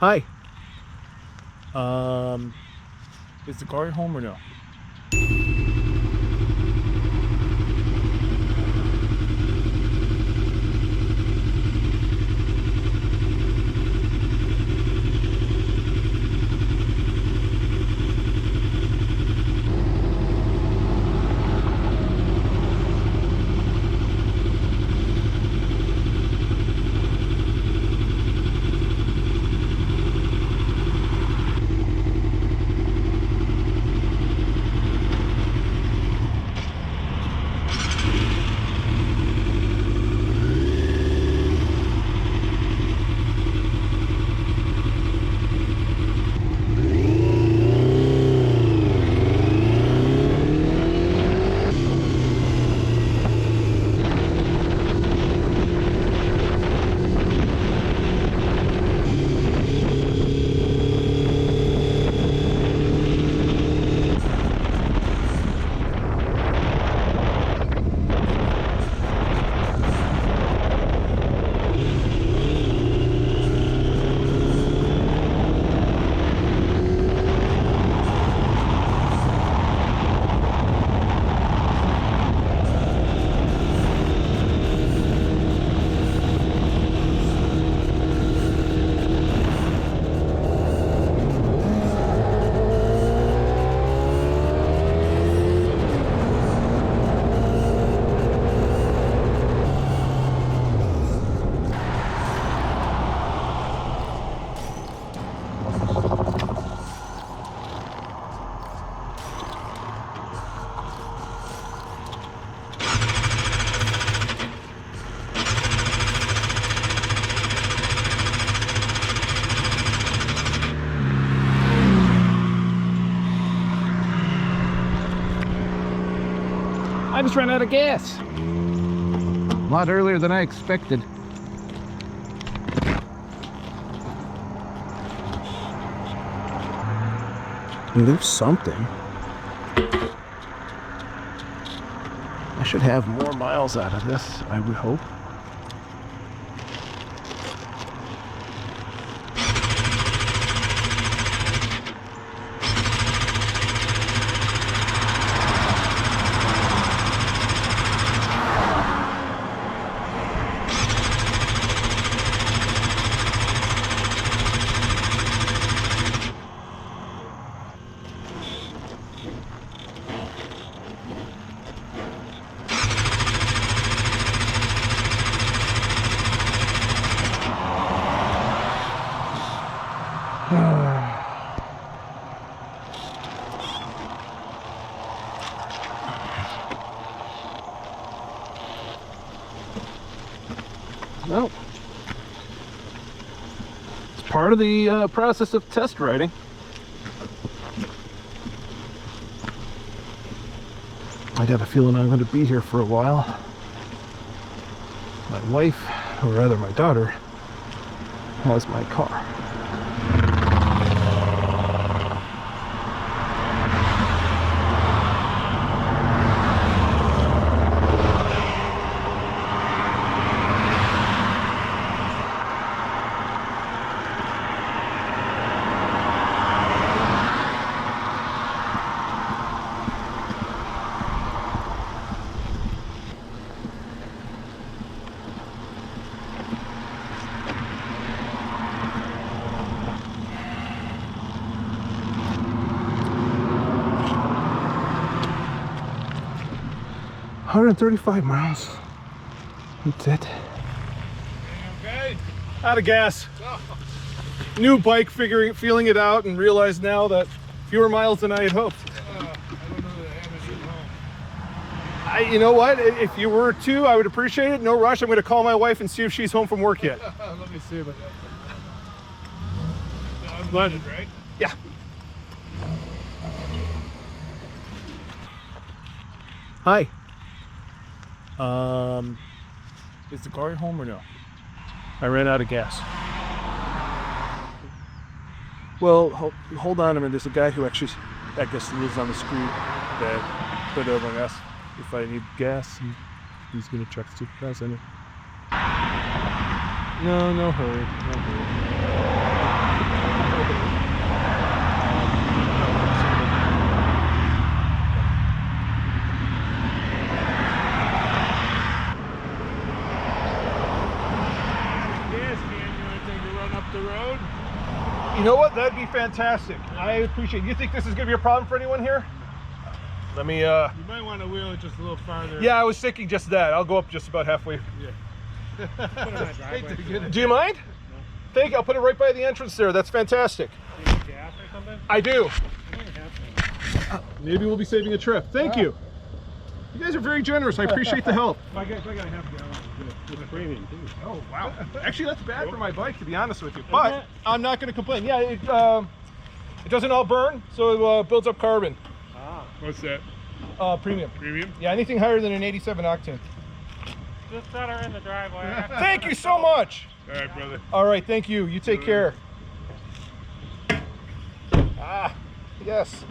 Hi. Is the car at home or no? I just ran out of gas. A lot earlier than I expected. There's something. I should have more miles out of this, I would hope. Well, it's part of the process of test riding. I got a feeling I'm going to be here for a while. My wife, or rather my daughter, has my car. $135 miles. That's it. Okay. Out of gas. New bike, feeling it out, and realize now that fewer miles than I had hoped. I don't know that Anna's at home. You know what? If you were to, I would appreciate it. No rush. I'm going to call my wife and see if she's home from work yet. Let me see about that. Unleaded, right? Yeah. Hi. Is the car at home or no? I ran out of gas. Well, hold on a minute. There's a guy who actually, I guess, lives on the street that put over and asked if I need gas. And he's gonna check the supervisor. No hurry. No hurry. up the road. You know what? That'd be fantastic. I appreciate it. You think this is going to be a problem for anyone here? Let me, You might want to wheel it just a little farther. yeah, I was thinking just that. I'll go up just about halfway. Yeah. Put it on my driveway. Do you mind? Thank you. I'll put it right by the entrance there. That's fantastic. Do you need gas or something? I do. I don't have some. Maybe we'll be saving a trip. Thank you. You guys are very generous. I appreciate the help. I got a half gallon. It's premium too. Oh, wow. Actually, that's bad for my bike, to be honest with you. But I'm not going to complain. Yeah, it doesn't all burn, so it builds up carbon. Ah. What's that? Premium. Premium? Yeah, anything higher than an 87 octane. Just set her in the driveway. Thank you so much. All right, brother. All right, thank you. You take care. Ah, yes.